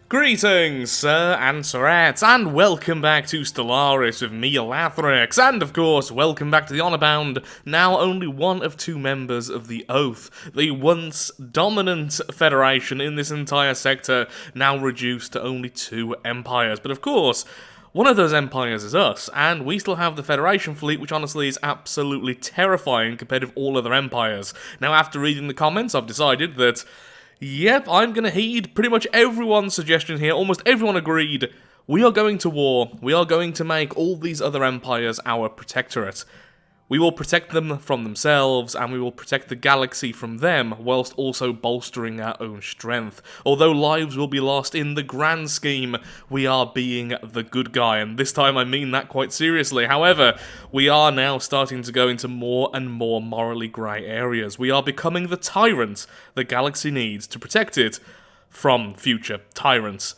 Greetings, sir and sirettes, and welcome back to Stellaris with me, Memorex, and of course, welcome back to the Honor-bound, now only one of two members of the Oath, the once dominant federation in this entire sector, now reduced to only two empires. But of course, one of those empires is us, and we still have the Federation fleet, which honestly is absolutely terrifying compared with all other empires. Now, after reading the comments, I've decided that yep, I'm going to heed pretty much everyone's suggestion here. Almost everyone agreed. We are going to war. We are going to make all these other empires our protectorate. We will protect them from themselves, and we will protect the galaxy from them, whilst also bolstering our own strength. Although lives will be lost in the grand scheme, we are being the good guy, and this time I mean that quite seriously. However, we are now starting to go into more and more morally grey areas. We are becoming the tyrant the galaxy needs to protect it from future tyrants.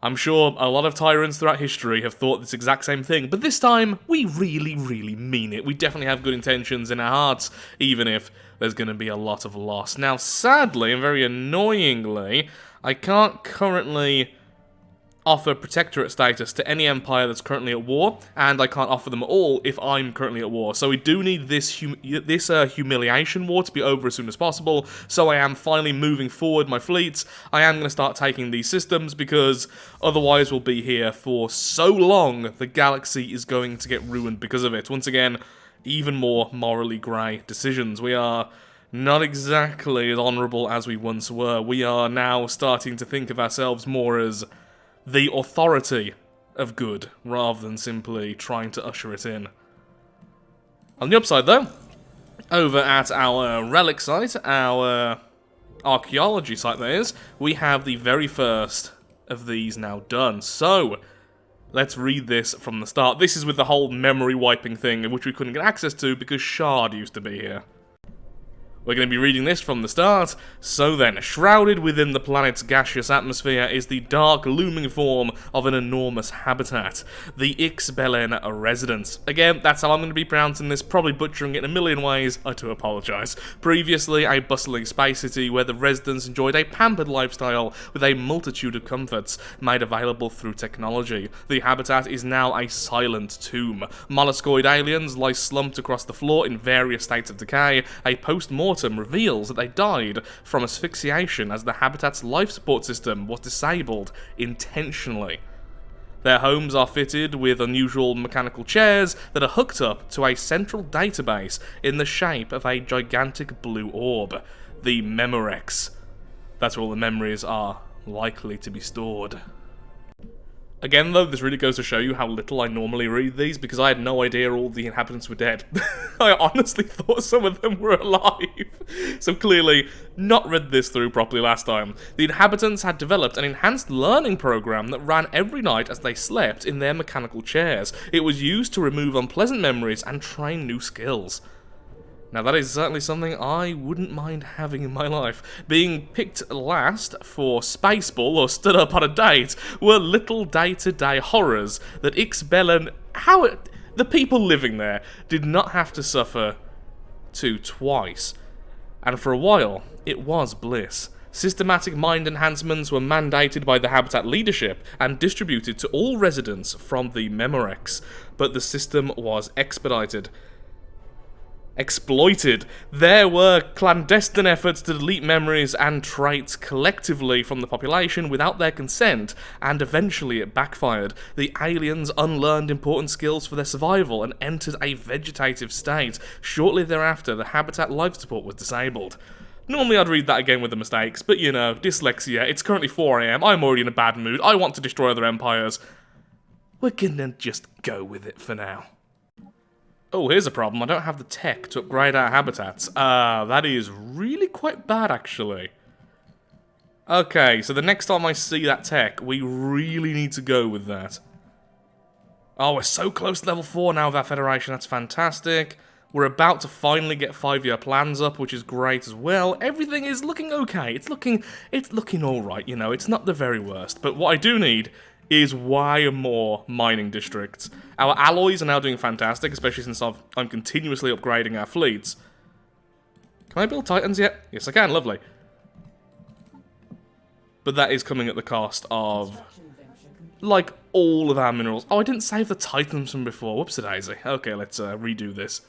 I'm sure a lot of tyrants throughout history have thought this exact same thing, but this time, we really mean it. We definitely have good intentions in our hearts, even if there's going to be a lot of loss. Now, sadly, and very annoyingly, I can't currently offer protectorate status to any empire that's currently at war, and I can't offer them all if I'm currently at war. So we do need this humiliation war to be over as soon as possible, so I am finally moving forward my fleets. I am going to start taking these systems, because otherwise we'll be here for so long, the galaxy is going to get ruined because of it. Once again, even more morally grey decisions. We are not exactly as honourable as we once were. We are now starting to think of ourselves more as the authority of good, rather than simply trying to usher it in. On the upside, though, over at our relic site, our archaeology site that is, we have the very first of these now done. So, let's read this from the start. This is with the whole memory wiping thing, which we couldn't get access to because Shard used to be here. We're going to be reading this from the start. So then, shrouded within the planet's gaseous atmosphere is the dark, looming form of an enormous habitat, the Ixbelen residence. Again, that's how I'm going to be pronouncing this, probably butchering it in a million ways. I do apologise. Previously, a bustling space city where the residents enjoyed a pampered lifestyle with a multitude of comforts made available through technology. The habitat is now a silent tomb. Molluscoid aliens lie slumped across the floor in various states of decay. A post-mortem reveals that they died from asphyxiation as the habitat's life support system was disabled intentionally. Their homes are fitted with unusual mechanical chairs that are hooked up to a central database in the shape of a gigantic blue orb, the Memorex. That's where all the memories are likely to be stored. Again, though, this really goes to show you how little I normally read these, because I had no idea all the inhabitants were dead. I honestly thought some of them were alive. So clearly, not read this through properly last time. The inhabitants had developed an enhanced learning program that ran every night as they slept in their mechanical chairs. It was used to remove unpleasant memories and train new skills. Now that is certainly something I wouldn't mind having in my life. Being picked last for Spaceball, or stood up on a date, were little day-to-day horrors that Ixbelen, the people living there, did not have to suffer to twice. And for a while, it was bliss. Systematic mind enhancements were mandated by the Habitat leadership and distributed to all residents from the Memorex, but the system was exploited. There were clandestine efforts to delete memories and traits collectively from the population without their consent, and eventually it backfired. The aliens unlearned important skills for their survival and entered a vegetative state. Shortly thereafter, the Habitat life support was disabled. Normally I'd read that again with the mistakes, but you know, dyslexia, it's currently 4 AM, I'm already in a bad mood, I want to destroy other empires. We're gonna just go with it for now. Oh, here's a problem. I don't have the tech to upgrade our habitats. That is really quite bad, actually. Okay, so the next time I see that tech, we really need to go with that. Oh, we're so close to level 4 now with our Federation. That's fantastic. We're about to finally get 5-year plans up, which is great as well. Everything is looking okay. It's looking alright, you know. It's not the very worst. But what I do need is way more mining districts. Our alloys are now doing fantastic, especially since I'm continuously upgrading our fleets. Can I build Titans yet? Yes, I can. Lovely. But that is coming at the cost of, like, all of our minerals. Oh, I didn't save the titans from before. Whoops-a-daisy. Okay, let's redo this.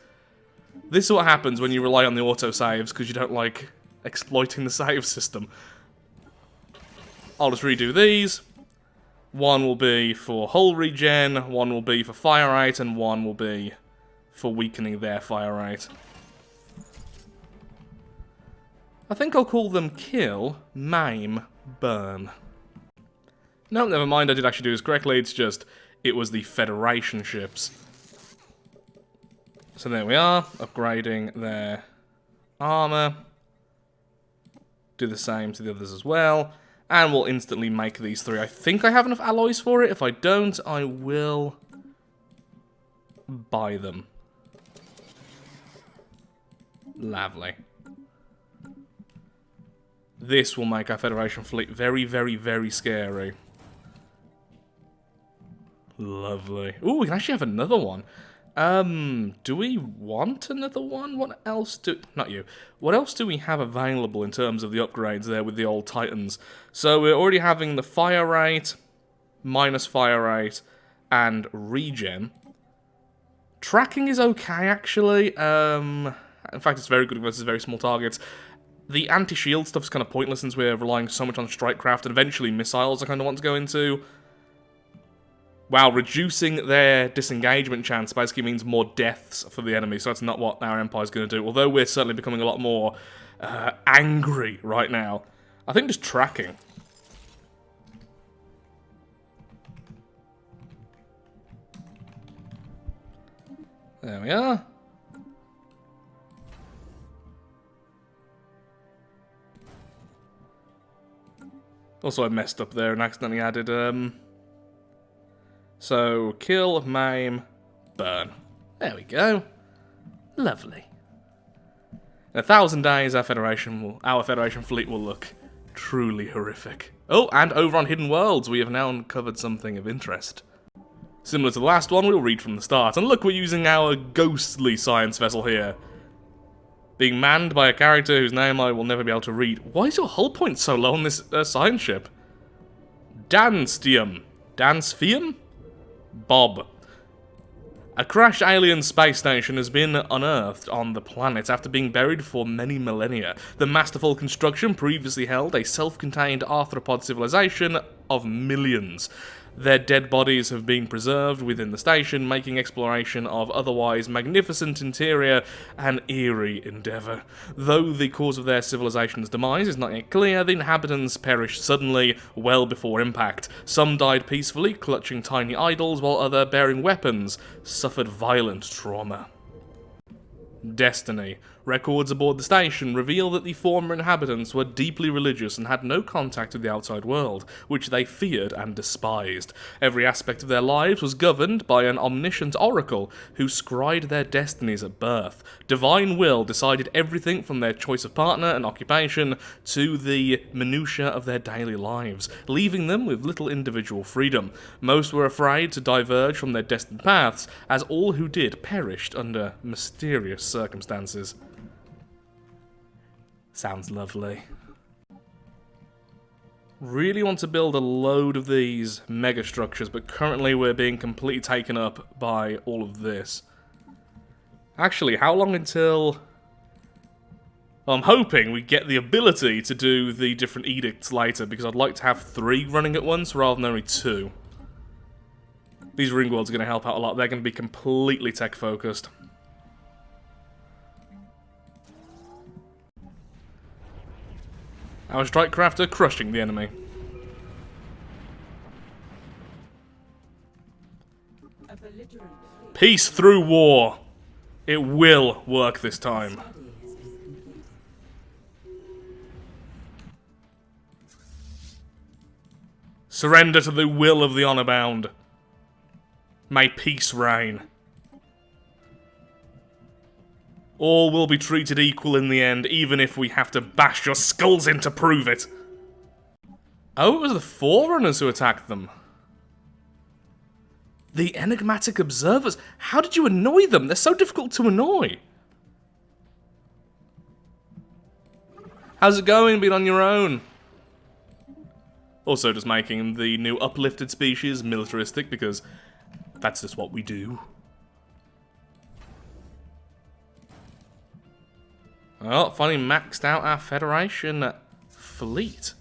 This is what happens when you rely on the autosaves because you don't like exploiting the save system. I'll just redo these. One will be for hull regen, one will be for fire rate, and one will be for weakening their fire rate. I think I'll call them kill, maim, burn. No, never mind, I did actually do this correctly, it's just, it was the Federation ships. So there we are, upgrading their armor. Do the same to the others as well. And we'll instantly make these three. I think I have enough alloys for it. If I don't, I will buy them. Lovely. This will make our Federation fleet very, very, very scary. Lovely. Ooh, we can actually have another one. Do we want another one? What else not you. What else do we have available in terms of the upgrades there with the old Titans? So we're already having the fire rate, minus fire rate, and regen. Tracking is okay, actually. In fact, it's very good versus very small targets. The anti-shield stuff's kind of pointless since we're relying so much on strikecraft, and eventually missiles I kind of want to go into. Wow, reducing their disengagement chance basically means more deaths for the enemy, so that's not what our Empire's going to do. Although we're certainly becoming a lot more angry right now. I think just tracking. There we are. Also, I messed up there and accidentally added, So, kill, maim, burn. There we go. Lovely. In 1,000 days, our Federation fleet will look truly horrific. Oh, and over on Hidden Worlds, we have now uncovered something of interest. Similar to the last one, we'll read from the start. And look, we're using our ghostly science vessel here. Being manned by a character whose name I will never be able to read. Why is your hull point so low on this science ship? Danstium. Dansfium? Bob. A crashed alien space station has been unearthed on the planet after being buried for many millennia. The masterful construction previously held a self-contained arthropod civilization of millions. Their dead bodies have been preserved within the station, making exploration of otherwise magnificent interior an eerie endeavour. Though the cause of their civilization's demise is not yet clear, the inhabitants perished suddenly, well before impact. Some died peacefully, clutching tiny idols, while others, bearing weapons, suffered violent trauma. Destiny. Records aboard the station reveal that the former inhabitants were deeply religious and had no contact with the outside world, which they feared and despised. Every aspect of their lives was governed by an omniscient oracle who scried their destinies at birth. Divine will decided everything from their choice of partner and occupation to the minutiae of their daily lives, leaving them with little individual freedom. Most were afraid to diverge from their destined paths, as all who did perished under mysterious circumstances. Sounds lovely. Really want to build a load of these mega structures, but currently we're being completely taken up by all of this. Actually, how long until... Well, I'm hoping we get the ability to do the different edicts later, because I'd like to have 3 running at once rather than only 2. These ring worlds are going to help out a lot. They're going to be completely tech-focused. Our strikecraft are crushing the enemy. Peace through war. It will work this time. Surrender to the will of the honor-bound. May peace reign. All will be treated equal in the end, even if we have to bash your skulls in to prove it. Oh, it was the Forerunners who attacked them. The enigmatic observers. How did you annoy them? They're so difficult to annoy. How's it going, being on your own? Also just making the new uplifted species militaristic, because that's just what we do. Oh, finally maxed out our Federation fleet.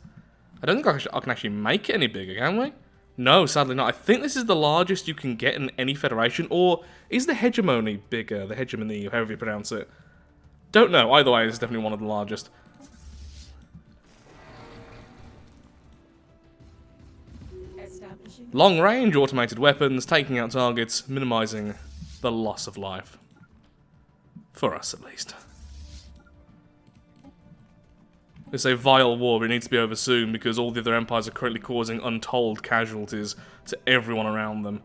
I don't think I can actually make it any bigger, can we? No, sadly not. I think this is the largest you can get in any Federation, or is the hegemony bigger? The hegemony, however you pronounce it. Don't know. Either way, it's definitely one of the largest. Long-range automated weapons, taking out targets, minimizing the loss of life. For us, at least. It's a vile war, but it needs to be over soon because all the other empires are currently causing untold casualties to everyone around them,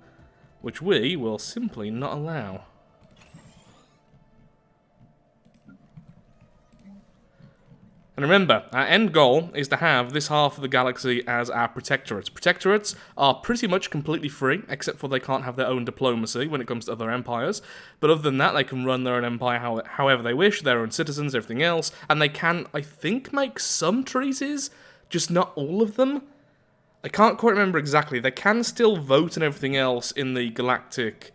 which we will simply not allow. And remember, our end goal is to have this half of the galaxy as our protectorates. Protectorates are pretty much completely free, except for they can't have their own diplomacy when it comes to other empires. But other than that, they can run their own empire however they wish, their own citizens, everything else. And they can, I think, make some treaties, just not all of them. I can't quite remember exactly. They can still vote and everything else in the Galactic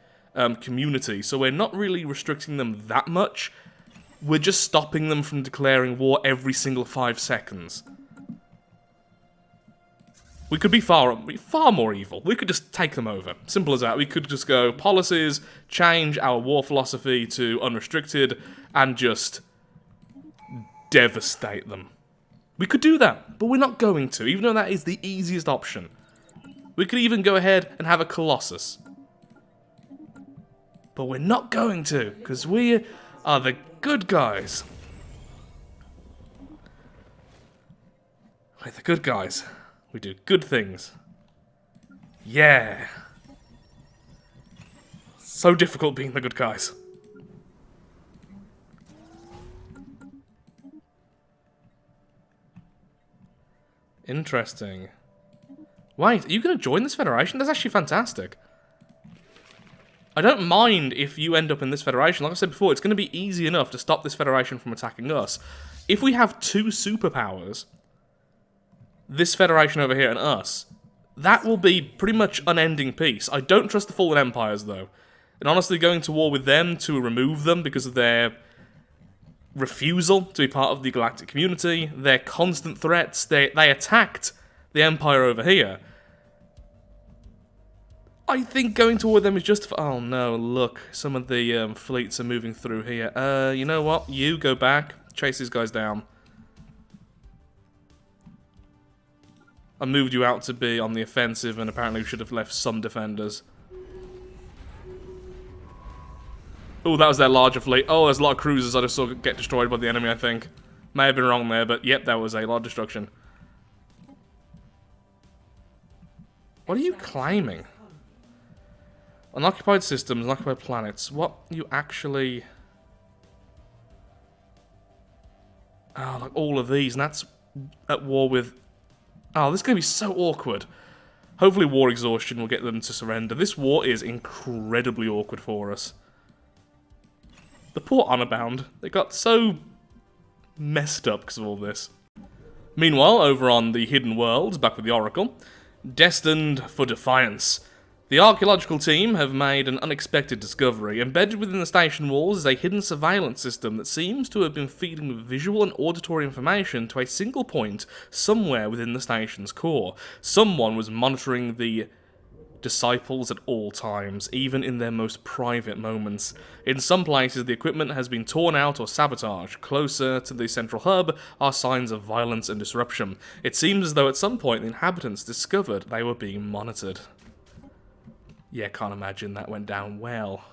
community, so we're not really restricting them that much. We're just stopping them from declaring war every single 5 seconds. We could be far more evil. We could just take them over. Simple as that. We could just go policies, change our war philosophy to unrestricted, and just devastate them. We could do that, but we're not going to, even though that is the easiest option. We could even go ahead and have a Colossus. But we're not going to, because we are the good guys. We're the good guys. We do good things. Yeah. So difficult being the good guys. Interesting. Wait, are you going to join this federation? That's actually fantastic. I don't mind if you end up in this federation. Like I said before, it's going to be easy enough to stop this federation from attacking us. If we have 2 superpowers, this federation over here and us, that will be pretty much unending peace. I don't trust the fallen empires, though. And honestly, going to war with them to remove them because of their refusal to be part of the galactic community, their constant threats, they attacked the empire over here. I think going to war with them is just... Oh no, look, some of the fleets are moving through here. You know what? You go back, chase these guys down. I moved you out to be on the offensive, and apparently we should have left some defenders. Oh, that was their larger fleet. Oh, there's a lot of cruisers I just saw get destroyed by the enemy, I think. May have been wrong there, but yep, that was a lot of destruction. What are you claiming? Unoccupied systems, unoccupied planets. What you actually... Oh, like all of these, and that's at war with... Oh, this is going to be so awkward. Hopefully war exhaustion will get them to surrender. This war is incredibly awkward for us. The poor Honor-bound. They got so messed up because of all this. Meanwhile, over on the Hidden Worlds, back with the Oracle, destined for defiance. The archaeological team have made an unexpected discovery. Embedded within the station walls is a hidden surveillance system that seems to have been feeding visual and auditory information to a single point somewhere within the station's core. Someone was monitoring the disciples at all times, even in their most private moments. In some places, the equipment has been torn out or sabotaged. Closer to the central hub are signs of violence and disruption. It seems as though at some point the inhabitants discovered they were being monitored. Yeah, can't imagine that went down well.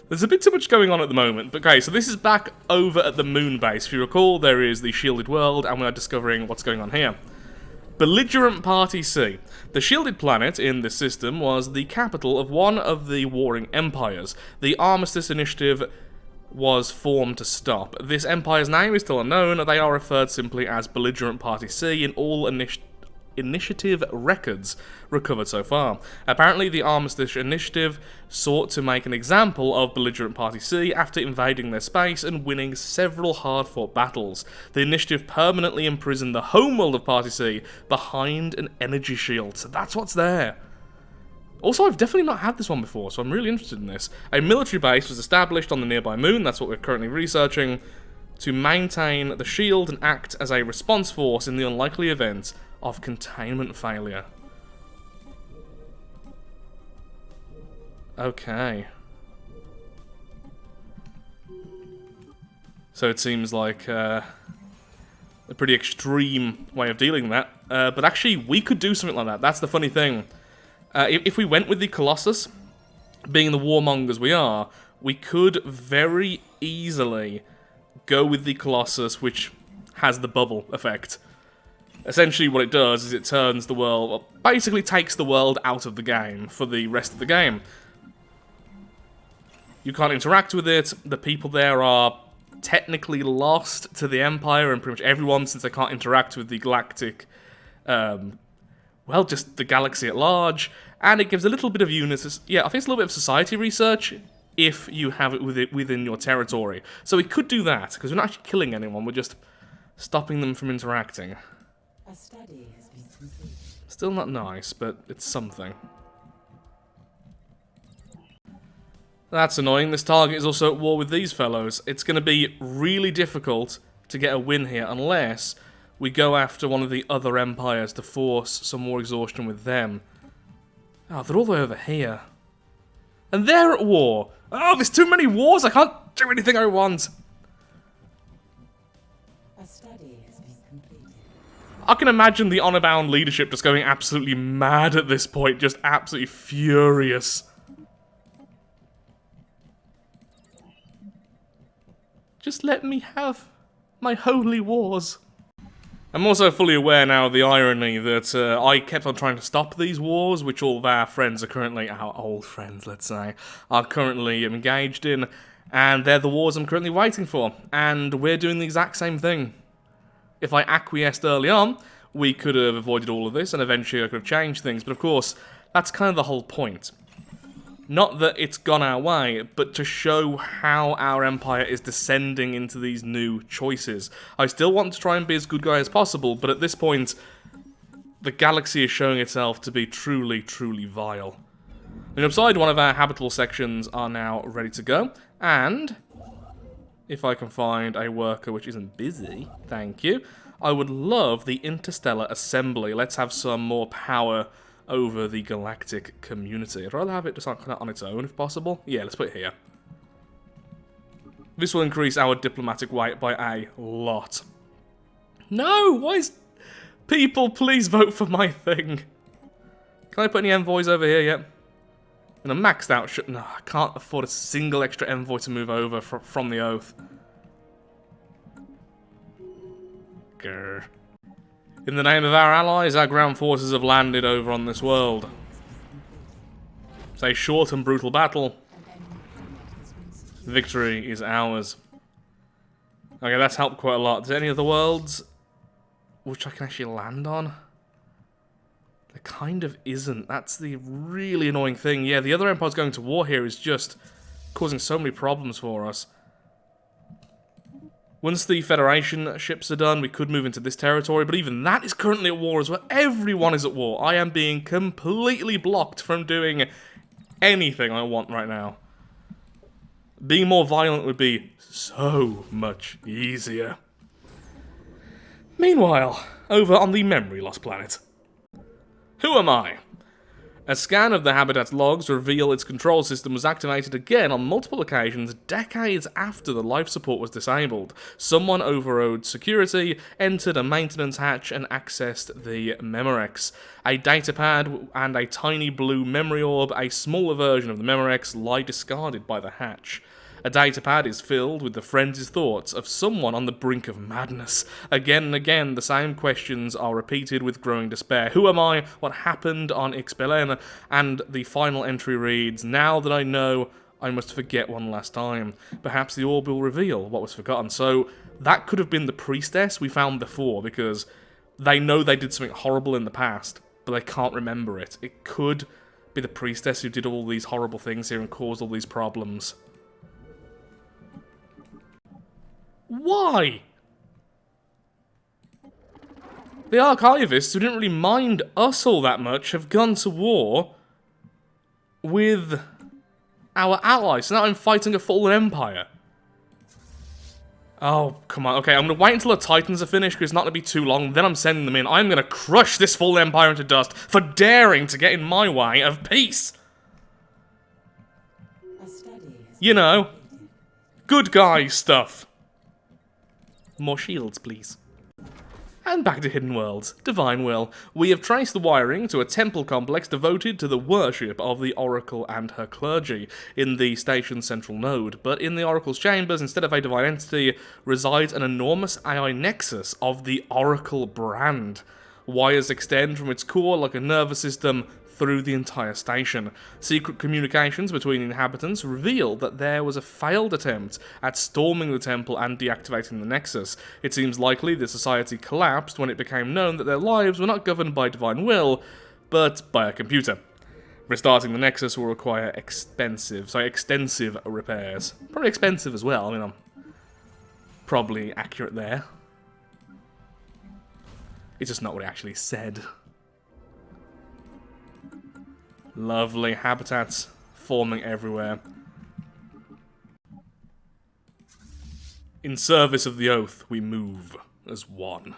There's a bit too much going on at the moment, but okay, so this is back over at the moon base. If you recall, there is the shielded world, and we are discovering what's going on here. Belligerent Party C. The shielded planet in this system was the capital of one of the warring empires. The Armistice Initiative was formed to stop. This empire's name is still unknown, they are referred simply as Belligerent Party C in all initiative records recovered so far. Apparently, the Armistice Initiative sought to make an example of Belligerent Party C after invading their space and winning several hard-fought battles. The initiative permanently imprisoned the homeworld of Party C behind an energy shield, so that's what's there. Also, I've definitely not had this one before, so I'm really interested in this. A military base was established on the nearby moon, that's what we're currently researching, to maintain the shield and act as a response force in the unlikely event of containment failure. Okay. So it seems like a pretty extreme way of dealing with that. But actually, we could do something like that. That's the funny thing. If we went with the Colossus, being the warmongers we are, we could very easily go with the Colossus, which has the bubble effect. Essentially what it does is it turns the world, well, basically takes the world out of the game for the rest of the game. You can't interact with it, the people there are technically lost to the Empire and pretty much everyone, since they can't interact with the Galactic, well, just the galaxy at large, and it gives a little bit of yeah, I think it's a little bit of society research if you have it within your territory. So we could do that, because we're not actually killing anyone, we're just stopping them from interacting. A study has been completed. Still not nice, but it's something. That's annoying. This target is also at war with these fellows. It's going to be really difficult to get a win here unless we go after one of the other empires to force some more exhaustion with them. Oh, they're all the way over here. And they're at war. Oh, there's too many wars. I can't do anything I want. A study has been completed. I can imagine the honor-bound leadership just going absolutely mad at this point, just absolutely furious. Just let me have my holy wars. I'm also fully aware now of the irony that I kept on trying to stop these wars, which all of our friends are currently, our old friends, let's say, are currently engaged in, and they're the wars I'm currently waiting for, and we're doing the exact same thing. If I acquiesced early on, we could have avoided all of this, and eventually I could have changed things, but of course, that's kind of the whole point. Not that it's gone our way, but to show how our empire is descending into these new choices. I still want to try and be as good guy as possible, but at this point, the galaxy is showing itself to be truly, truly vile. On the upside, one of our habitable sections are now ready to go, and if I can find a worker which isn't busy, thank you, I would love the Interstellar Assembly. Let's have some more power over the galactic community. I'd rather have it just on its own, if possible. Yeah, let's put it here. This will increase our diplomatic weight by a lot. No! Why is... People, please vote for my thing. Can I put any envoys over here yet? And a maxed out... No, I can't afford a single extra envoy to move over from the Oath. Grr. In the name of our allies, our ground forces have landed over on this world. It's a short and brutal battle. Victory is ours. Okay, that's helped quite a lot. Is there any other worlds which I can actually land on? There kind of isn't. That's the really annoying thing. Yeah, the other empires going to war here is just causing so many problems for us. Once the Federation ships are done, we could move into this territory, but even that is currently at war as well. Everyone is at war. I am being completely blocked from doing anything I want right now. Being more violent would be so much easier. Meanwhile, over on the memory loss planet. Who am I? A scan of the habitat's logs reveal its control system was activated again on multiple occasions decades after the life support was disabled. Someone overrode security, entered a maintenance hatch, and accessed the Memorex. A datapad and a tiny blue memory orb, a smaller version of the Memorex, lie discarded by the hatch. A datapad is filled with the frenzied thoughts of someone on the brink of madness. Again and again, the same questions are repeated with growing despair. Who am I? What happened on Xbelen? And the final entry reads, now that I know, I must forget one last time. Perhaps the orb will reveal what was forgotten. So that could have been the priestess we found before, because They know they did something horrible in the past, but they can't remember it. It could be the priestess who did all these horrible things here and caused all these problems. Why? The archivists, who didn't really mind us all that much, have gone to war with our allies. So now I'm fighting a fallen empire. Oh, come on. Okay, I'm going to wait until the Titans are finished, because it's not going to be too long. Then I'm sending them in. I'm going to crush this fallen empire into dust for daring to get in my way of peace. A study has You know, good guy stuff. More shields, please. And back to Hidden Worlds, Divine Will. We have traced the wiring to a temple complex devoted to the worship of the Oracle and her clergy in the station's central node, but in the Oracle's chambers, instead of a divine entity, resides an enormous AI nexus of the Oracle brand. Wires extend from its core like a nervous system through the entire station. Secret communications between inhabitants reveal that there was a failed attempt at storming the temple and deactivating the Nexus. It seems likely the society collapsed when it became known that their lives were not governed by divine will, but by a computer. Restarting the Nexus will require extensive repairs. Probably expensive as well, I mean, I'm probably accurate there. It's just not what it actually said. Lovely habitats forming everywhere. In service of the oath, we move as one.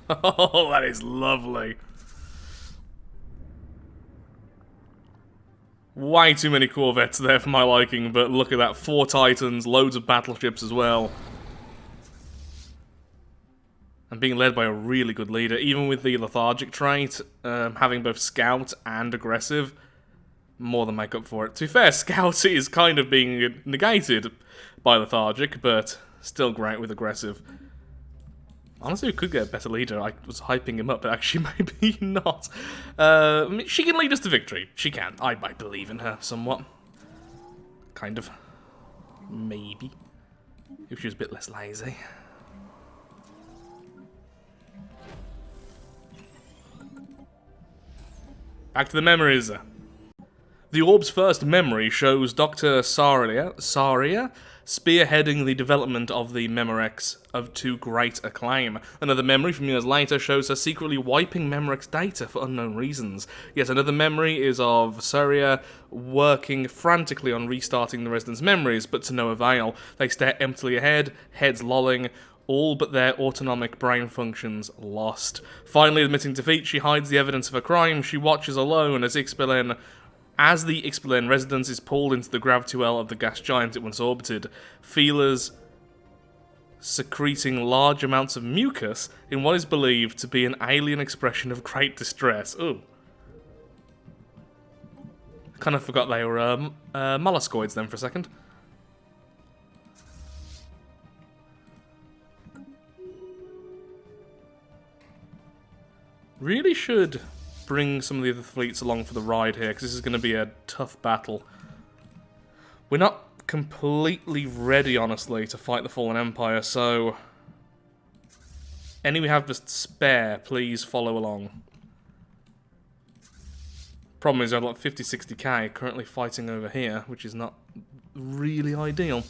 Oh, that is lovely. Way too many Corvettes there for my liking, but look at that. 4 Titans, loads of battleships as well. And being led by a really good leader, even with the lethargic trait, having both scout and aggressive, more than make up for it. To be fair, scout is kind of being negated by lethargic, but still great with aggressive. Honestly, we could get a better leader. I was hyping him up, but actually maybe not. I mean, she can lead us to victory. She can. I believe in her somewhat. Kind of. Maybe. If she was a bit less lazy. Back to the memories. The orb's first memory shows Dr. Saria spearheading the development of the Memorex to great acclaim. Another memory from years later shows her secretly wiping Memorex data for unknown reasons. Yet another memory is of Saria working frantically on restarting the residents' memories, but to no avail. They stare emptily ahead, heads lolling, all but their autonomic brain functions lost. Finally admitting defeat, she hides the evidence of her crime. She watches alone as the Ixpilen residence is pulled into the gravity well of the gas giant it once orbited. Feelers secreting large amounts of mucus in what is believed to be an alien expression of great distress. Ooh. Kind of forgot they were molluscoids then for a second. Really should bring some of the other fleets along for the ride here, because this is going to be a tough battle. We're not completely ready, honestly, to fight the Fallen Empire, so any we have to spare, please follow along. Problem is, I have like 50-60k currently fighting over here, which is not really ideal.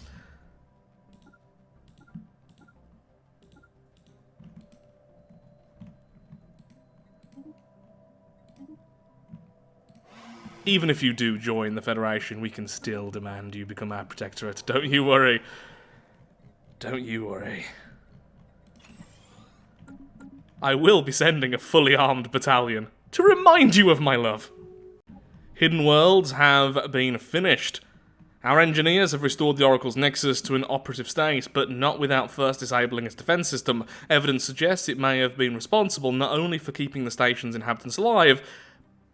Even if you do join the Federation, we can still demand you become our protectorate. Don't you worry. Don't you worry. I will be sending a fully armed battalion to remind you of my love. Hidden Worlds have been finished. Our engineers have restored the Oracle's Nexus to an operative state, but not without first disabling its defense system. Evidence suggests it may have been responsible not only for keeping the station's inhabitants alive,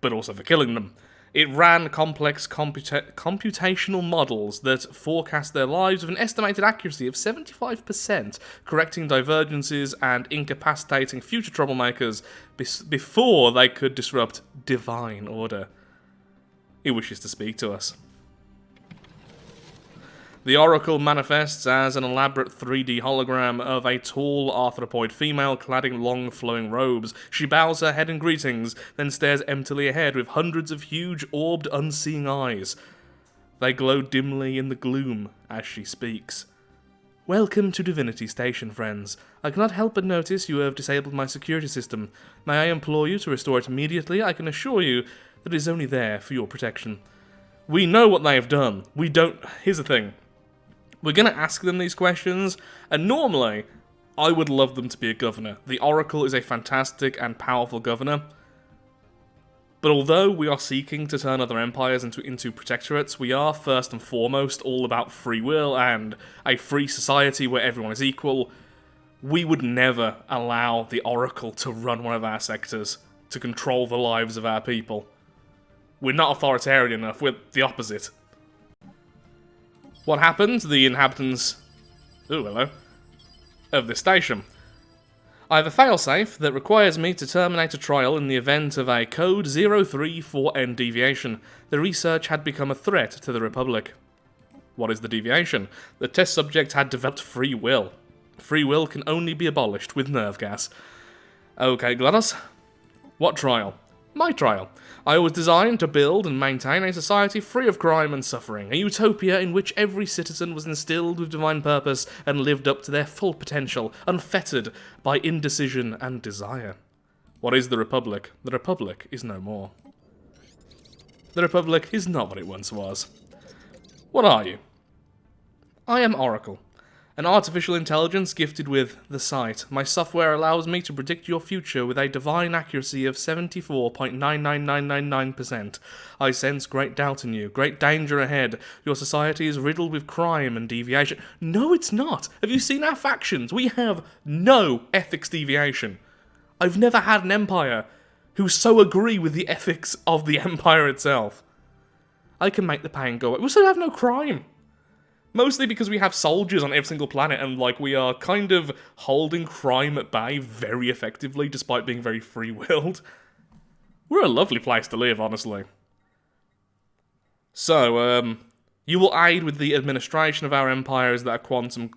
but also for killing them. It ran complex computational models that forecast their lives with an estimated accuracy of 75%, correcting divergences and incapacitating future troublemakers before they could disrupt divine order. He wishes to speak to us. The Oracle manifests as an elaborate 3D hologram of a tall arthropoid female clad in long flowing robes. She bows her head in greetings, then stares emptily ahead with hundreds of huge orbed unseeing eyes. They glow dimly in the gloom as she speaks. Welcome to Divinity Station, friends. I cannot help but notice you have disabled my security system. May I implore you to restore it immediately? I can assure you that it is only there for your protection. We know what they have done. We don't... Here's the thing. We're going to ask them these questions, and normally, I would love them to be a governor. The Oracle is a fantastic and powerful governor. But although we are seeking to turn other empires into protectorates, we are first and foremost all about free will and a free society where everyone is equal. We would never allow the Oracle to run one of our sectors, to control the lives of our people. We're not authoritarian enough, we're the opposite. What happened to the inhabitants... Ooh, hello. Of this station? I have a failsafe that requires me to terminate a trial in the event of a code 034N deviation. The research had become a threat to the Republic. What is the deviation? The test subject had developed free will. Free will can only be abolished with nerve gas. Okay, GLaDOS. What trial? My trial. I was designed to build and maintain a society free of crime and suffering, a utopia in which every citizen was instilled with divine purpose and lived up to their full potential, unfettered by indecision and desire. What is the Republic? The Republic is no more. The Republic is not what it once was. What are you? I am Oracle. An artificial intelligence gifted with the sight. My software allows me to predict your future with a divine accuracy of 74.99999%. I sense great doubt in you, great danger ahead. Your society is riddled with crime and deviation. No, it's not. Have you seen our factions? We have no ethics deviation. I've never had an empire who so agree with the ethics of the empire itself. I can make the pain go away. We also have no crime. Mostly because we have soldiers on every single planet and, like, we are kind of holding crime at bay very effectively despite being very free-willed. We're a lovely place to live, honestly. So, you will aid with the administration of our empires that are quantum...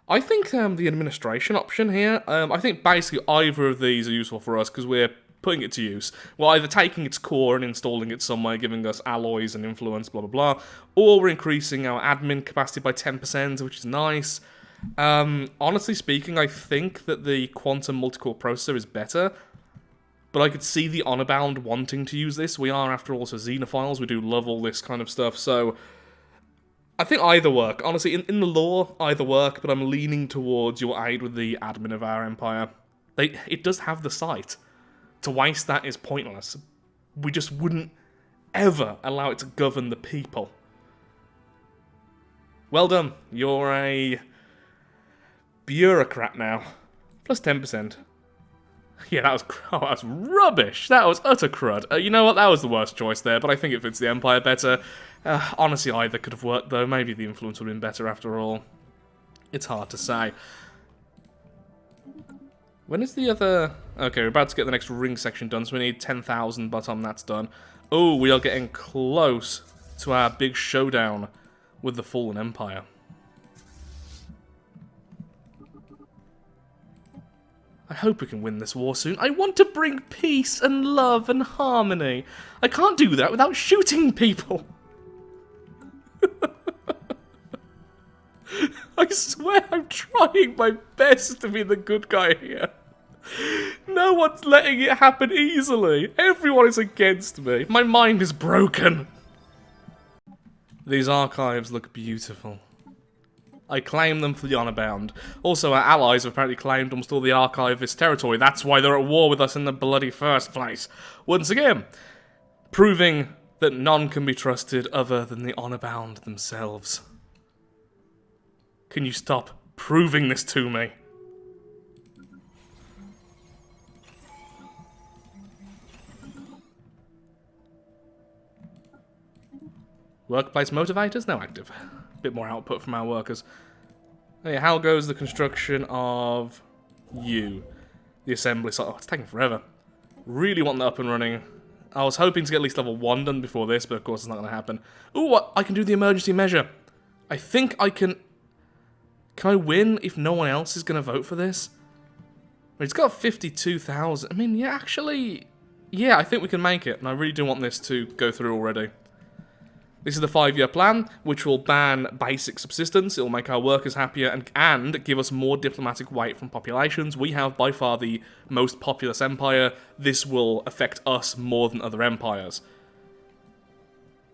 I think the administration option here, I think basically either of these are useful for us because we're putting it to use. We're either taking its core and installing it somewhere, giving us alloys and influence, blah blah blah, or we're increasing our admin capacity by 10%, which is nice. Honestly speaking, I think that the quantum multi-core processor is better, but I could see the Honor Bound wanting to use this. We are, after all, also xenophiles. We do love all this kind of stuff, so I think either work. Honestly, in the lore, either work, but I'm leaning towards your aid with the admin of our empire. It does have the sight. To waste that is pointless. We just wouldn't ever allow it to govern the people. Well done. You're a bureaucrat now. Plus 10%. Yeah, that was rubbish. That was utter crud. You know what? That was the worst choice there, but I think it fits the Empire better. Honestly, either could have worked, though. Maybe the influence would have been better after all. It's hard to say. When is the other... Okay, we're about to get the next ring section done, so we need 10,000 by the time that's done. Oh, we are getting close to our big showdown with the Fallen Empire. I hope we can win this war soon. I want to bring peace and love and harmony. I can't do that without shooting people. I swear I'm trying my best to be the good guy here. No one's letting it happen easily. Everyone is against me. My mind is broken. These archives look beautiful. I claim them for the Honor Bound. Also, our allies have apparently claimed almost all the archivist territory. That's why they're at war with us in the bloody first place. Once again, proving that none can be trusted other than the Honor Bound themselves. Can you stop proving this to me? Workplace motivators? No active. Bit more output from our workers. Hey, how goes the construction of you? The assembly site. Oh, it's taking forever. Really want that up and running. I was hoping to get at least level 1 done before this, but of course it's not going to happen. Ooh, what? I can do the emergency measure. I think I can... Can I win if no one else is going to vote for this? It's got 52,000. I mean, yeah, actually... Yeah, I think we can make it. And I really do want this to go through already. This is the 5-year plan, which will ban basic subsistence. It will make our workers happier and give us more diplomatic weight from populations. We have by far the most populous empire. This will affect us more than other empires.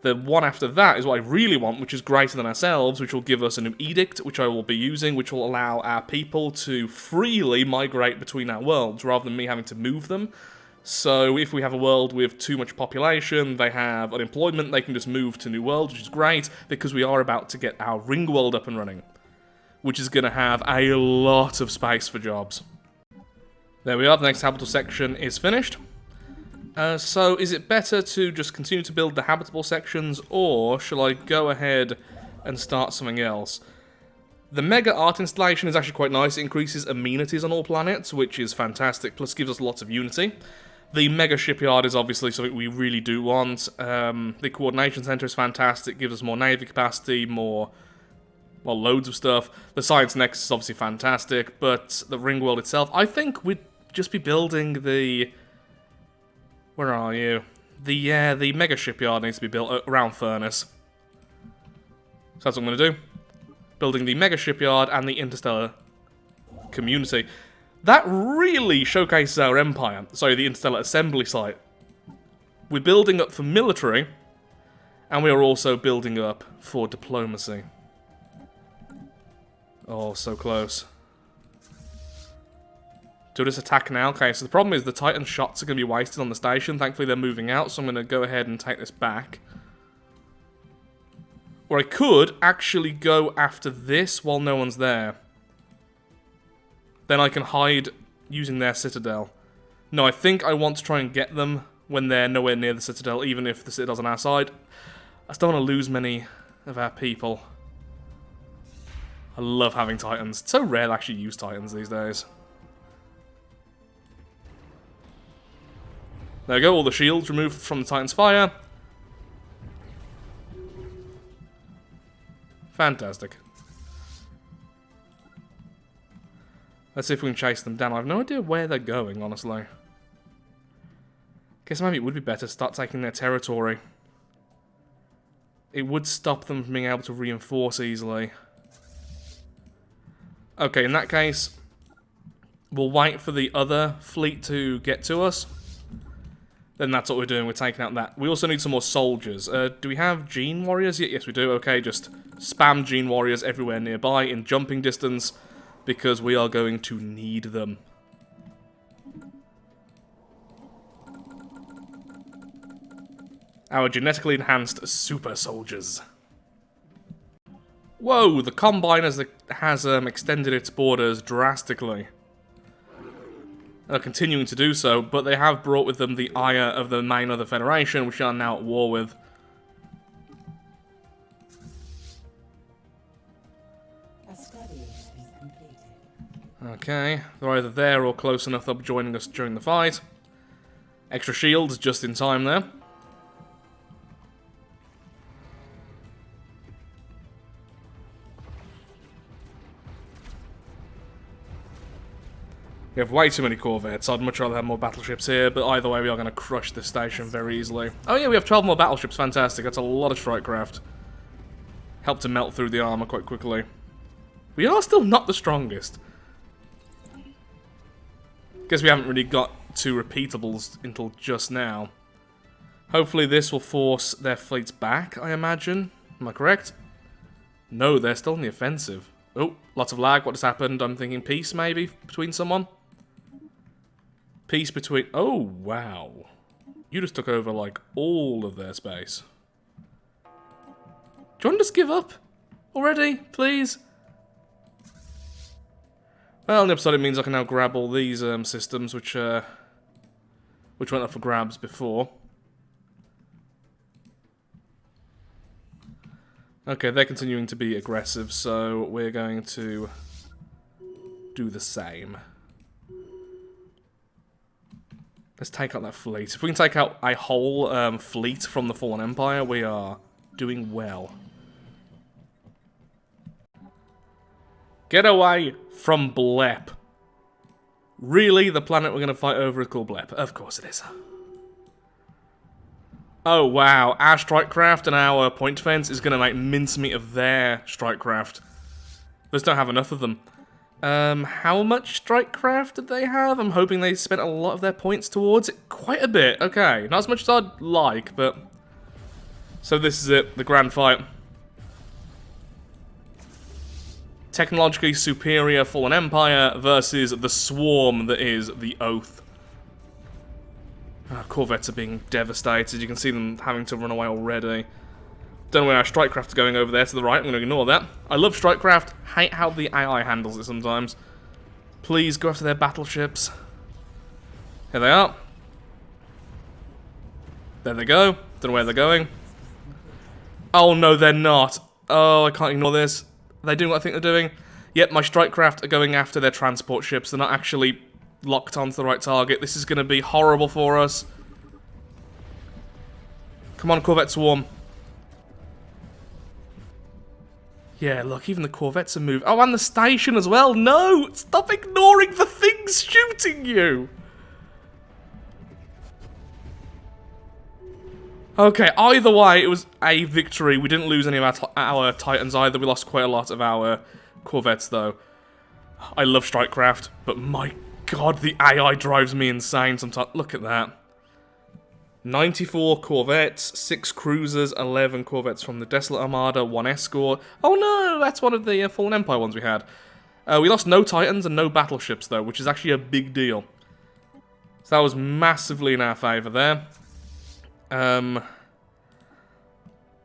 The one after that is what I really want, which is greater than ourselves, which will give us a new edict, which I will be using, which will allow our people to freely migrate between our worlds, rather than me having to move them. So if we have a world with too much population, they have unemployment, they can just move to new worlds, which is great, because we are about to get our ring world up and running, which is going to have a lot of space for jobs. There we are, the next habitable section is finished. So is it better to just continue to build the habitable sections, or shall I go ahead and start something else? The mega art installation is actually quite nice. It increases amenities on all planets, which is fantastic, plus gives us lots of unity. The mega shipyard is obviously something we really do want. The coordination center is fantastic, gives us more navy capacity, more, well, loads of stuff. The science nexus is obviously fantastic, but the ring world itself, I think we'd just be building the... Where are you? The mega shipyard needs to be built around Furnace. So that's what I'm going to do. Building the mega shipyard and the interstellar community. That really showcases our empire. Sorry, the interstellar assembly site. We're building up for military, and we are also building up for diplomacy. Oh, so close. Do this attack now. Okay, so the problem is the Titan shots are going to be wasted on the station. Thankfully, they're moving out, so I'm going to go ahead and take this back. Or I could actually go after this while no one's there. Then I can hide using their citadel. No, I think I want to try and get them when they're nowhere near the citadel, even if the citadel's on our side. I still want to lose many of our people. I love having Titans. It's so rare to actually use Titans these days. There we go, all the shields removed from the Titan's fire. Fantastic. Let's see if we can chase them down. I have no idea where they're going, honestly. Guess maybe it would be better to start taking their territory. It would stop them from being able to reinforce easily. Okay, in that case, we'll wait for the other fleet to get to us. Then that's what we're doing, we're taking out that. We also need some more soldiers. Do we have Gene Warriors yet? Yes, we do. Okay, just spam Gene Warriors everywhere nearby in jumping distance, because we are going to need them. Our genetically enhanced super soldiers. Whoa, the Combine has extended its borders drastically. They're continuing to do so, but they have brought with them the ire of the main other Federation, which are now at war with. A study has been completed. Okay, they're either there or close enough they'll be joining us during the fight. Extra shields just in time there. We have way too many corvettes. I'd much rather have more battleships here, but either way we are going to crush this station very easily. Oh yeah, we have 12 more battleships. Fantastic. That's a lot of strike craft. Help to melt through the armor quite quickly. We are still not the strongest. Guess we haven't really got two repeatables until just now. Hopefully this will force their fleets back, I imagine. Am I correct? No, they're still in the offensive. Oh, lots of lag. What has happened? I'm thinking peace, maybe, between someone? Peace between... Oh, wow. You just took over, like, all of their space. Do you want to just give up? Already? Please? Well, on the upside, it means I can now grab all these systems, which went up for grabs before. Okay, they're continuing to be aggressive, so we're going to do the same. Let's take out that fleet. If we can take out a whole fleet from the Fallen Empire, we are doing well. Get away from Blep. Really? The planet we're going to fight over is called Blep? Of course it is. Oh, wow. Our strike craft and our point defense is going to make mincemeat of their strike craft. They just don't have enough of them. How much strike craft did they have? I'm hoping they spent a lot of their points towards it. Quite a bit. Okay. Not as much as I'd like, but... So this is it. The grand fight. Technologically superior Fallen Empire versus the swarm that is the Oath. Corvettes are being devastated. You can see them having to run away already. Don't know where our Strikecraft is going over there to the right. I'm going to ignore that. I love Strikecraft. Hate how the AI handles it sometimes. Please go after their battleships. Here they are. There they go. Don't know where they're going. Oh no, they're not. Oh, I can't ignore this. Are they doing what I think they're doing? Yep, my Strikecraft are going after their transport ships. They're not actually locked onto the right target. This is going to be horrible for us. Come on, Corvette Swarm. Yeah, look, even the Corvettes are moving. Oh, and the station as well. No! Stop ignoring the things shooting you! Okay, either way, it was a victory. We didn't lose any of our Titans either. We lost quite a lot of our Corvettes, though. I love Strikecraft, but my god, the AI drives me insane sometimes. Look at that. 94 Corvettes, 6 cruisers, 11 Corvettes from the Desolate Armada, 1 escort. Oh no, that's one of the Fallen Empire ones we had. We lost no Titans and no battleships, though, which is actually a big deal. So that was massively in our favour there.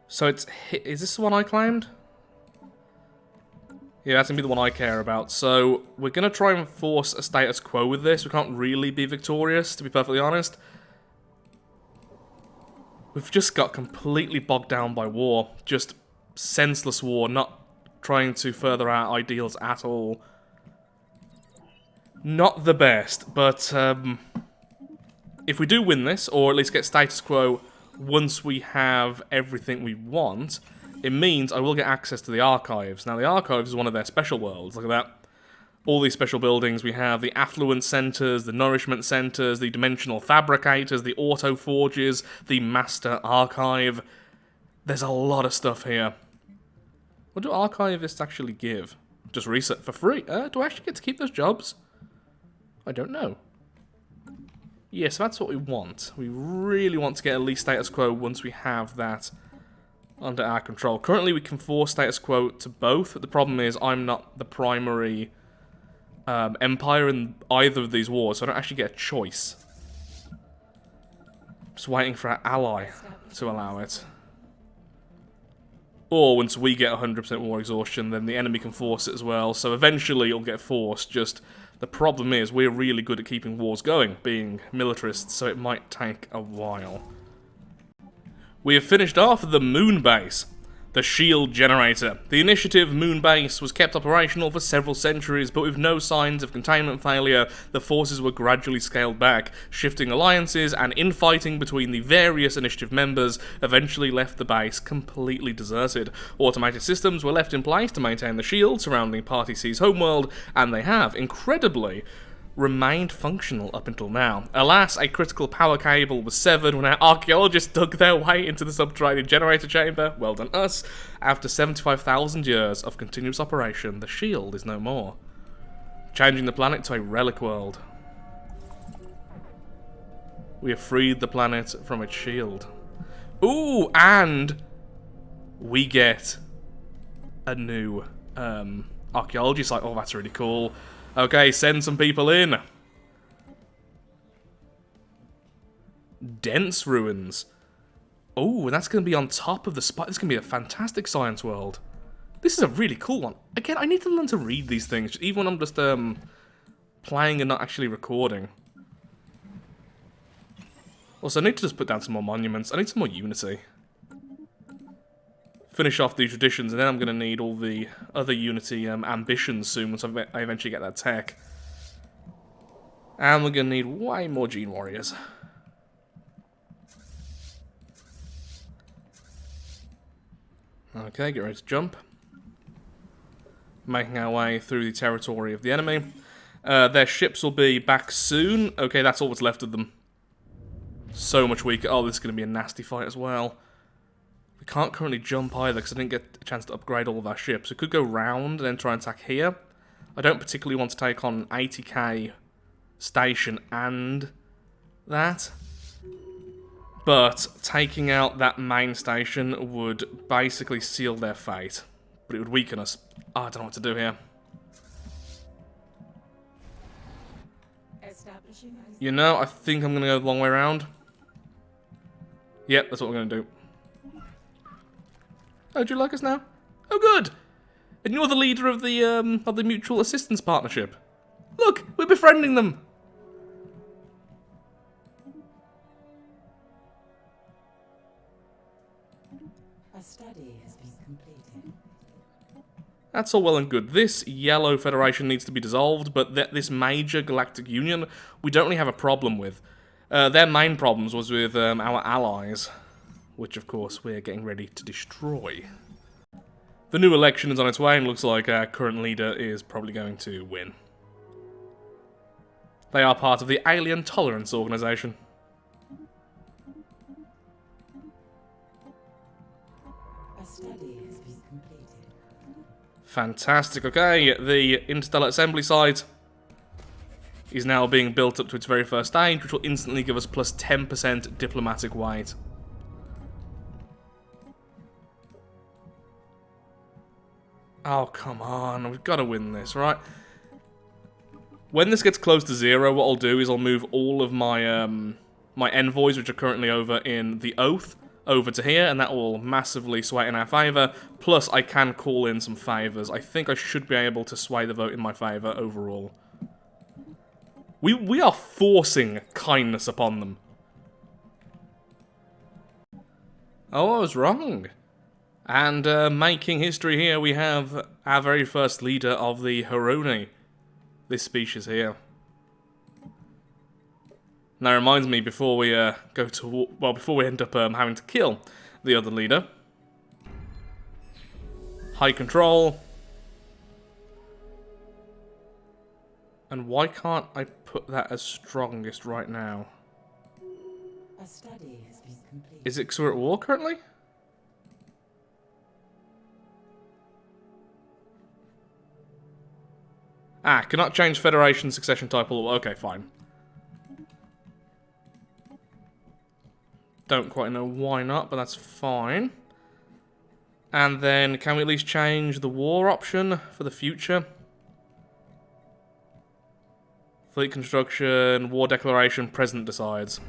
So it's... Is this the one I claimed? Yeah, that's going to be the one I care about. So we're going to try and force a status quo with this. We can't really be victorious, to be perfectly honest. We've just got completely bogged down by war. Just senseless war, not trying to further our ideals at all. Not the best, but if we do win this, or at least get status quo once we have everything we want, it means I will get access to the archives. Now, the archives is one of their special worlds. Look at that. All these special buildings. We have the affluent centers, the nourishment centers, the dimensional fabricators, the auto forges, the master archive. There's a lot of stuff here. What do archivists actually give? Just reset for free. Do I actually get to keep those jobs? I don't know. Yes, that's what we want. We really want to get at least status quo once we have that under our control. Currently, we can force status quo to both. The problem is I'm not the primary empire in either of these wars, so I don't actually get a choice. Just waiting for our ally to allow it. Or once we get 100% war exhaustion, then the enemy can force it as well. So eventually it'll get forced, just the problem is we're really good at keeping wars going, being militarists, so it might take a while. We have finished off the moon base, the shield generator. The initiative moon base was kept operational for several centuries, but with no signs of containment failure, the forces were gradually scaled back. Shifting alliances and infighting between the various initiative members eventually left the base completely deserted. Automated systems were left in place to maintain the shield surrounding Party C's homeworld, and they have, incredibly, remained functional up until now. Alas, a critical power cable was severed when our archaeologists dug their way into the subterranean generator chamber. Well done us. After 75,000 years of continuous operation, the shield is no more, changing the planet to a relic world. We have freed the planet from its shield. Ooh, and we get a new archaeology site. Oh, that's really cool. Okay, send some people in. Dense ruins. Oh, and that's going to be on top of the spot. This is going to be a fantastic science world. This is a really cool one. Again, I need to learn to read these things, even when I'm just playing and not actually recording. Also, I need to just put down some more monuments. I need some more unity. Finish off the traditions, and then I'm going to need all the other Unity ambitions soon once I eventually get that tech. And we're going to need way more Gene Warriors. Okay, get ready to jump. making our way through the territory of the enemy. Their ships will be back soon. Okay, that's all that's left of them. So much weaker. Oh, this is going to be a nasty fight as well. We can't currently jump either because I didn't get a chance to upgrade all of our ships. We could go round and then try and attack here. I don't particularly want to take on 80k station and that. But taking out that main station would basically seal their fate. But it would weaken us. Oh, I don't know what to do here. You know, I think I'm going to go the long way around. Yep, that's what we're going to do. Oh, do you like us now? Oh, good! And you're the leader of the Mutual Assistance Partnership. Look, we're befriending them! A study has been completed. That's all well and good. This yellow federation needs to be dissolved, but this major galactic union, we don't really have a problem with. Their main problems was with our allies, which of course we're getting ready to destroy. The new election is on its way and looks like our current leader is probably going to win. They are part of the Alien Tolerance Organization. A study has been completed. Fantastic. Okay, the Interstellar Assembly site is now being built up to its very first stage, which will instantly give us plus 10% diplomatic weight. Oh, come on. We've got to win this, right? When this gets close to 0, what I'll do is I'll move all of my my envoys, which are currently over in the Oath, over to here, and that will massively sway in our favour. Plus, I can call in some favours. I think I should be able to sway the vote in my favour overall. We are forcing kindness upon them. Oh, I was wrong. And making history here, we have our very first leader of the Herone, this species here. Now, it reminds me, before we go to war, well, before we end up having to kill the other leader. High control. And why can't I put that as strongest right now? A study has been completed. Is it because we're at war currently? Ah, cannot change Federation succession type. Okay, fine. Don't quite know why not, but that's fine. And then, can we at least change the war option for the future? Fleet construction, war declaration, President decides.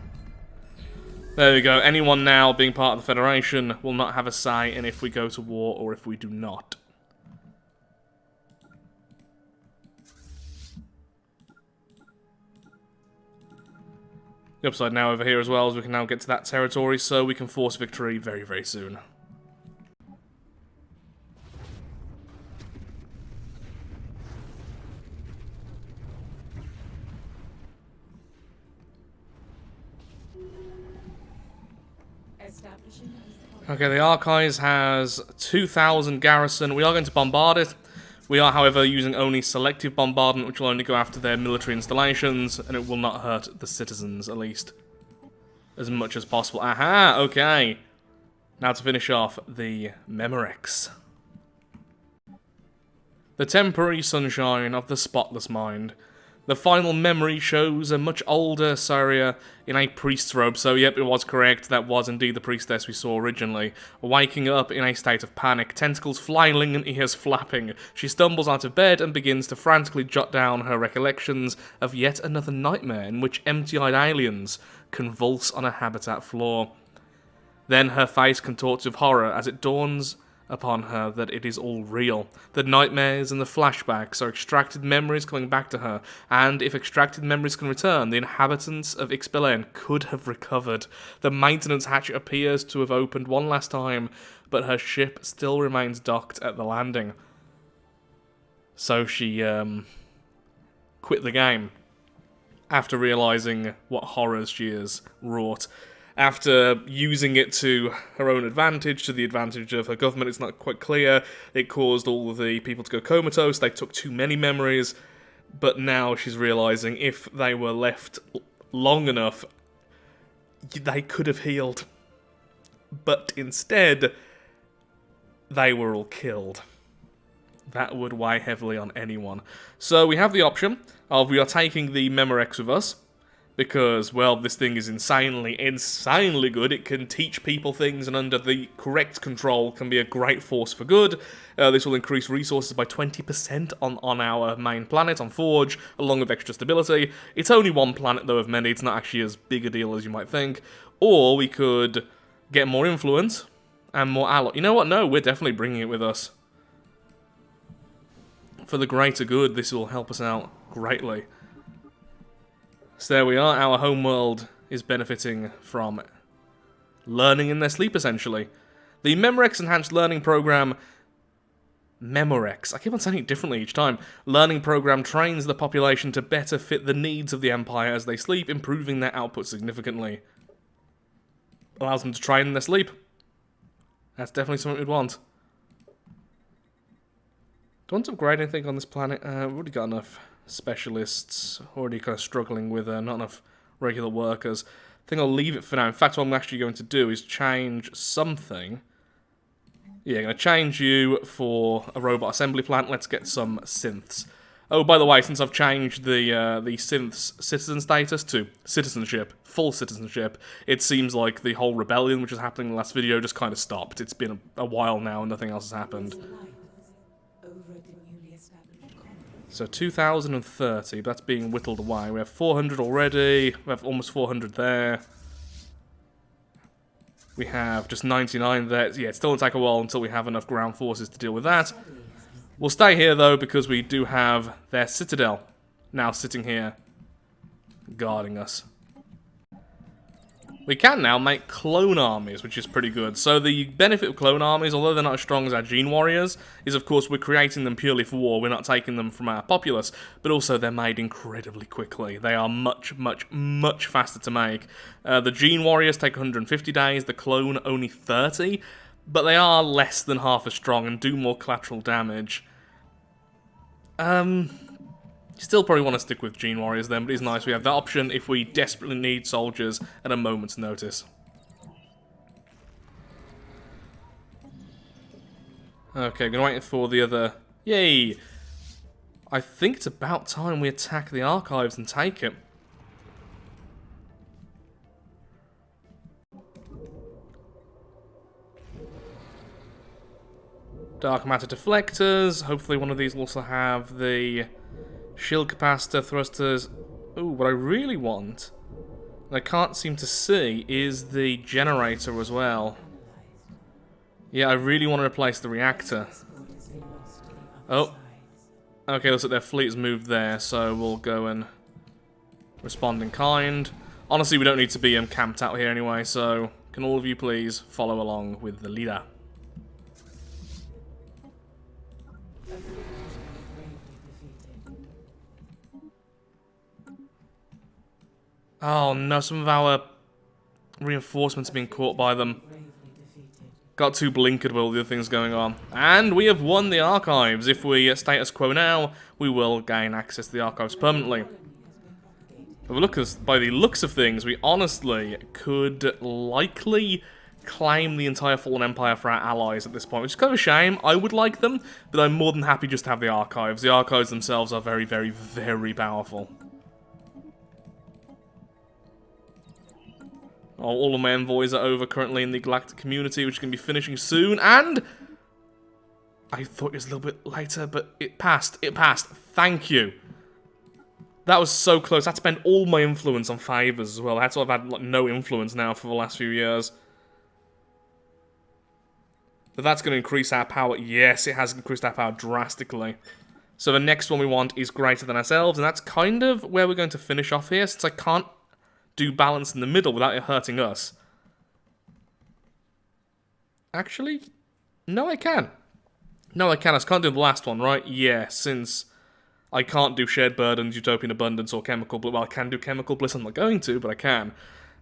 There we go. Anyone now being part of the Federation will not have a say in if we go to war or if we do not. The upside now over here as well is we can now get to that territory, so we can force victory very, very soon. Okay, the Archives has 2,000 garrison. We are going to bombard it. We are, however, using only selective bombardment, which will only go after their military installations, and it will not hurt the citizens, at least, as much as possible. Aha, okay. Now to finish off the Memorex. The temporary sunshine of the spotless mind. The final memory shows a much older Saria in a priest's robe, so yep, it was correct, that was indeed the priestess we saw originally. Waking up in a state of panic, tentacles flailing and ears flapping, she stumbles out of bed and begins to frantically jot down her recollections of yet another nightmare in which empty-eyed aliens convulse on a habitat floor. Then her face contorts with horror as it dawns upon her that it is all real. The nightmares and the flashbacks are extracted memories coming back to her, and if extracted memories can return, the inhabitants of Ixbelen could have recovered. The maintenance hatch appears to have opened one last time, but her ship still remains docked at the landing. So she quit the game after realising what horrors she has wrought. After using it to her own advantage, to the advantage of her government, it's not quite clear. It caused all of the people to go comatose, they took too many memories, but now she's realising if they were left long enough, they could have healed. But instead, they were all killed. That would weigh heavily on anyone. So we have the option of we are taking the Memorex with us, because, well, this thing is insanely good. It can teach people things, and under the correct control can be a great force for good. This will increase resources by 20% on our main planet, on Forge, along with extra stability. It's only one planet, though, of many. It's not actually as big a deal as you might think. Or we could get more influence and more alloy. You know what? No, we're definitely bringing it with us. For the greater good, this will help us out greatly. So there we are, our homeworld is benefiting from learning in their sleep, essentially. The Memorex Enhanced Learning Program, Memorex, I keep on saying it differently each time, learning program trains the population to better fit the needs of the Empire as they sleep, improving their output significantly. Allows them to train in their sleep. That's definitely something we'd want. Do I want to upgrade anything on this planet? We've already got enough specialists, already kind of struggling with not enough regular workers. I think I'll leave it for now. In fact, what I'm actually going to do is change something. Yeah, I'm going to change you for a robot assembly plant. Let's get some synths. Oh, by the way, since I've changed the synths' citizen status to citizenship, full citizenship, it seems like the whole rebellion which was happening in the last video just kind of stopped. It's been a while now and nothing else has happened. So 2030, that's being whittled away. We have 400 already, we have almost 400 there. We have just 99 there. Yeah, it still will take a while until we have enough ground forces to deal with that. We'll stay here though, because we do have their citadel now sitting here, guarding us. We can now make clone armies, which is pretty good. So the benefit of clone armies, although they're not as strong as our gene warriors, is of course we're creating them purely for war. We're not taking them from our populace, but also they're made incredibly quickly. They are much faster to make. The gene warriors take 150 days, the clone only 30, but they are less than half as strong and do more collateral damage. Still probably want to stick with Gene Warriors then, but it's nice we have that option if we desperately need soldiers at a moment's notice. Okay, gonna wait for the other... Yay! I think it's about time we attack the archives and take it. Dark matter deflectors. Hopefully one of these will also have the shield capacitor, thrusters. Ooh, what I really want, and I can't seem to see, is the generator as well. Yeah, I really want to replace the reactor. Oh. Okay, looks like their fleet has moved there, so we'll go and respond in kind. Honestly, we don't need to be camped out here anyway, so can all of you please follow along with the leader? Oh no, some of our reinforcements are being caught by them. Got too blinkered with all the other things going on. And we have won the archives. If we status quo now, we will gain access to the archives permanently. By the looks of things, we honestly could likely claim the entire Fallen Empire for our allies at this point, which is kind of a shame. I would like them, but I'm more than happy just to have the archives. The archives themselves are very, very, very powerful. Oh, all of my envoys are over currently in the Galactic community, which is going to be finishing soon, and... I thought it was a little bit later, but it passed. It passed. Thank you. That was so close. I had to spend all my influence on favors as well. I had to have had like, no influence now for the last few years. But that's going to increase our power. Yes, it has increased our power drastically. So the next one we want is greater than ourselves, and that's kind of where we're going to finish off here, since I can't do balance in the middle without it hurting us. Actually, no I can. No I can, I can't do the last one, right? Yeah, since I can't do shared burdens, utopian abundance, or chemical bliss. Well, I can do chemical bliss, I'm not going to, but I can.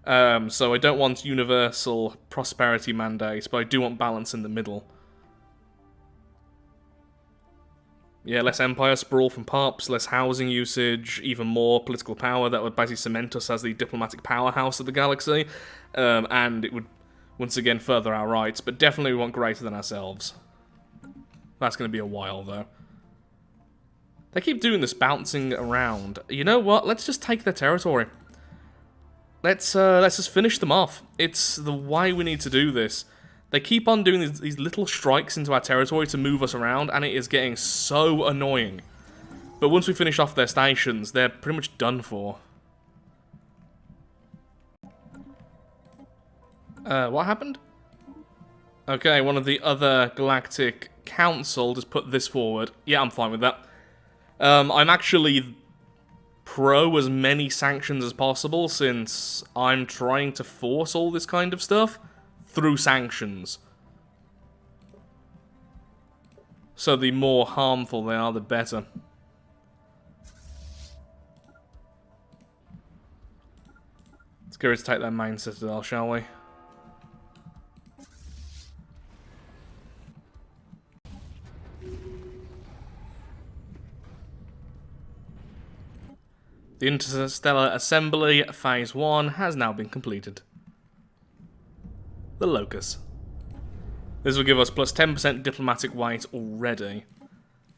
So I don't want universal prosperity mandate, but I do want balance in the middle. Yeah, less empire sprawl from pops, less housing usage, even more political power. That would basically cement us as the diplomatic powerhouse of the galaxy. And it would, once again, further our rights. But definitely we want greater than ourselves. That's going to be a while, though. They keep doing this bouncing around. You know what? Let's just take their territory. Let's just finish them off. It's the way we need to do this. They keep on doing these little strikes into our territory to move us around, and it is getting so annoying. But once we finish off their stations, they're pretty much done for. What happened? Okay, one of the other Galactic Council just put this forward. Yeah, I'm fine with that. I'm actually pro as many sanctions as possible, since I'm trying to force all this kind of stuff through sanctions. So the more harmful they are, the better. Let's go to take their main citadel, shall we? The Interstellar Assembly Phase 1 has now been completed. The Locus. This will give us plus 10% diplomatic weight already.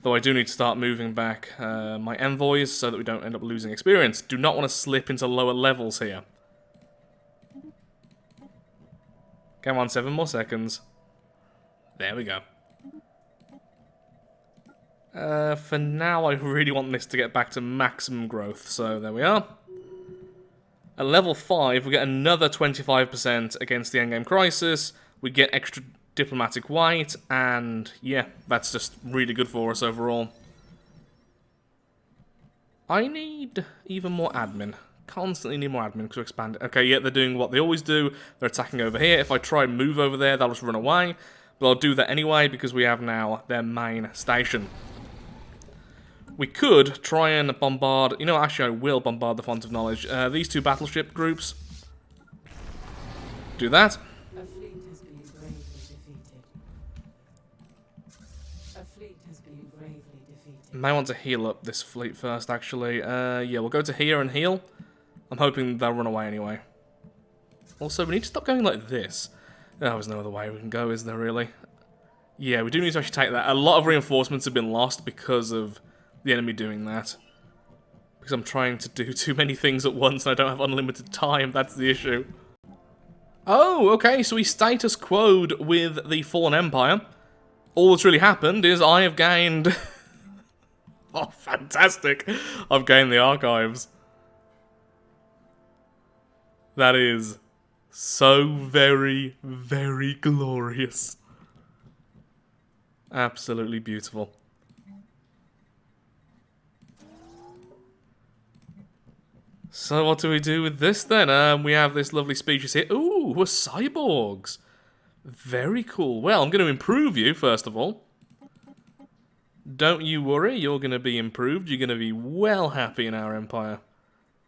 Though I do need to start moving back my envoys so that we don't end up losing experience. Do not want to slip into lower levels here. Come on, 7 more seconds. There we go. For now, I really want this to get back to maximum growth, so there we are. At level 5, we get another 25% against the endgame crisis, we get extra diplomatic weight, and yeah, that's just really good for us overall. I need even more admin. Constantly need more admin to expand it. Okay, yeah, they're doing what they always do. They're attacking over here. If I try and move over there, they'll just run away. But I'll do that anyway because we have now their main station. We could try and bombard... You know, actually I will bombard the Font of Knowledge. These two battleship groups. Do that. A fleet has been bravely defeated. A fleet has been bravely defeated. May want to heal up this fleet first, actually. Yeah, we'll go to here and heal. I'm hoping they'll run away anyway. Also, we need to stop going like this. There's no other way we can go, is there really? Yeah, we do need to actually take that. A lot of reinforcements have been lost because of the enemy doing that. Because I'm trying to do too many things at once and I don't have unlimited time, that's the issue. Oh, okay, so we status quo'd with the Fallen Empire. All that's really happened is I have gained... Oh, fantastic! I've gained the archives. That is so very, very glorious. Absolutely beautiful. So what do we do with this then? We have this lovely species here. Ooh, we're cyborgs. Very cool. Well, I'm going to improve you, first of all. Don't you worry, you're going to be improved. You're going to be well happy in our empire.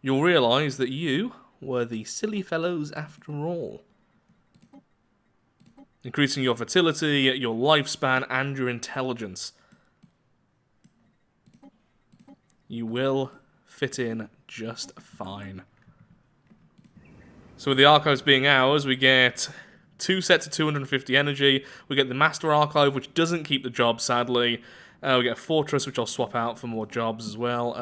You'll realise that you were the silly fellows after all. Increasing your fertility, your lifespan, and your intelligence. You will fit in just fine. So with the archives being ours, we get 2 sets of 250 energy. We get the Master Archive, which doesn't keep the job, sadly. We get a Fortress, which I'll swap out for more jobs as well.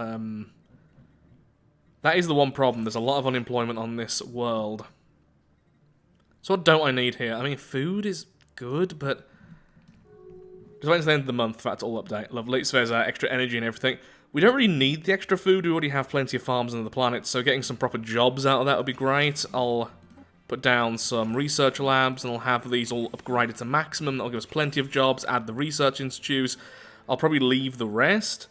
That is the one problem. There's a lot of unemployment on this world. So what don't I need here? I mean, food is good, but... Just wait until the end of the month for that to all update. Lovely. So there's extra energy and everything. We don't really need the extra food. We already have plenty of farms on the planet, so getting some proper jobs out of that would be great. I'll put down some research labs, and I'll have these all upgraded to maximum. That'll give us plenty of jobs. Add the research institutes. I'll probably leave the rest.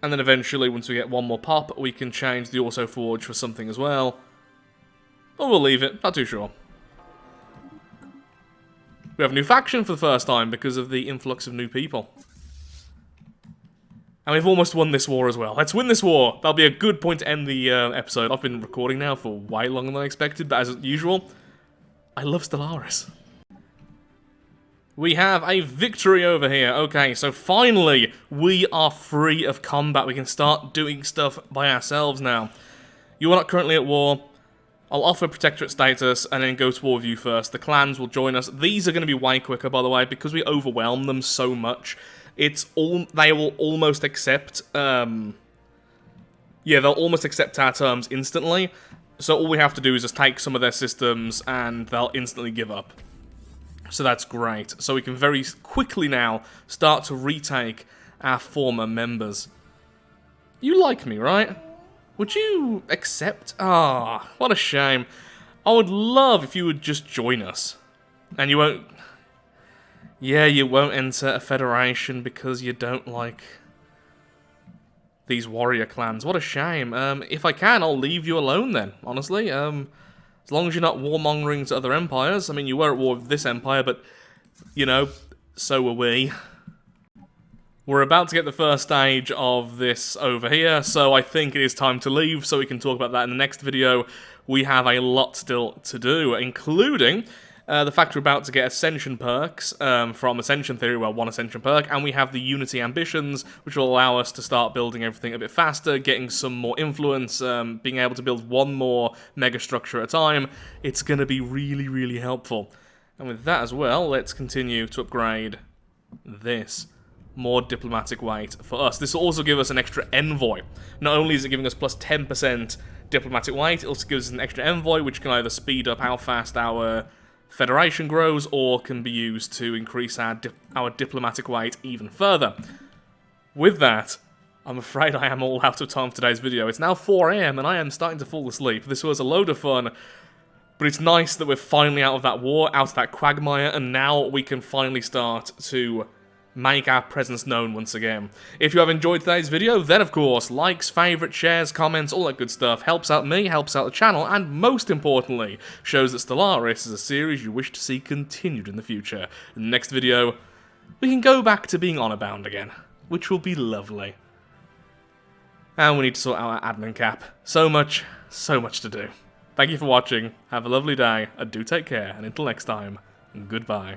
And then eventually, once we get one more pop, we can change the Auto Forge for something as well. Or we'll leave it. Not too sure. We have a new faction for the first time because of the influx of new people. And we've almost won this war as well. Let's win this war! That'll be a good point to end the episode. I've been recording now for way longer than I expected, but as usual, I love Stellaris. We have a victory over here. Okay, so finally, we are free of combat. We can start doing stuff by ourselves now. You are not currently at war. I'll offer protectorate status and then go to war with you first. The clans will join us. These are going to be way quicker, by the way, because we overwhelm them so much. They will almost accept, yeah, they'll almost accept our terms instantly. So all we have to do is just take some of their systems and they'll instantly give up. So that's great. So we can very quickly now start to retake our former members. You like me, right? Would you accept? Ah, what a shame. I would love if you would just join us. And you won't... Yeah, you won't enter a federation because you don't like these warrior clans. What a shame. If I can, I'll leave you alone then, honestly. As long as you're not warmongering to other empires. I mean, you were at war with this empire, but, you know, so were we. We're about to get the first stage of this over here, so I think it is time to leave, so we can talk about that in the next video. We have a lot still to do, including the fact we're about to get Ascension perks from Ascension Theory, well, one Ascension perk, and we have the Unity Ambitions, which will allow us to start building everything a bit faster, getting some more influence, being able to build one more mega structure at a time. It's going to be really, really helpful. And with that as well, let's continue to upgrade this. More diplomatic weight for us. This will also give us an extra envoy. Not only is it giving us plus 10% diplomatic weight, it also gives us an extra envoy, which can either speed up how fast our Federation grows, or can be used to increase our diplomatic weight even further. With that, I'm afraid I am all out of time for today's video. It's now 4 AM and I am starting to fall asleep. This was a load of fun, but it's nice that we're finally out of that war, out of that quagmire, and now we can finally start to make our presence known once again. If you have enjoyed today's video, then of course, likes, favourites, shares, comments, all that good stuff helps out me, helps out the channel, and most importantly, shows that Stellaris is a series you wish to see continued in the future. In the next video, we can go back to being honor-bound again, which will be lovely. And we need to sort out our admin cap. So much to do. Thank you for watching, have a lovely day, and do take care, and until next time, goodbye.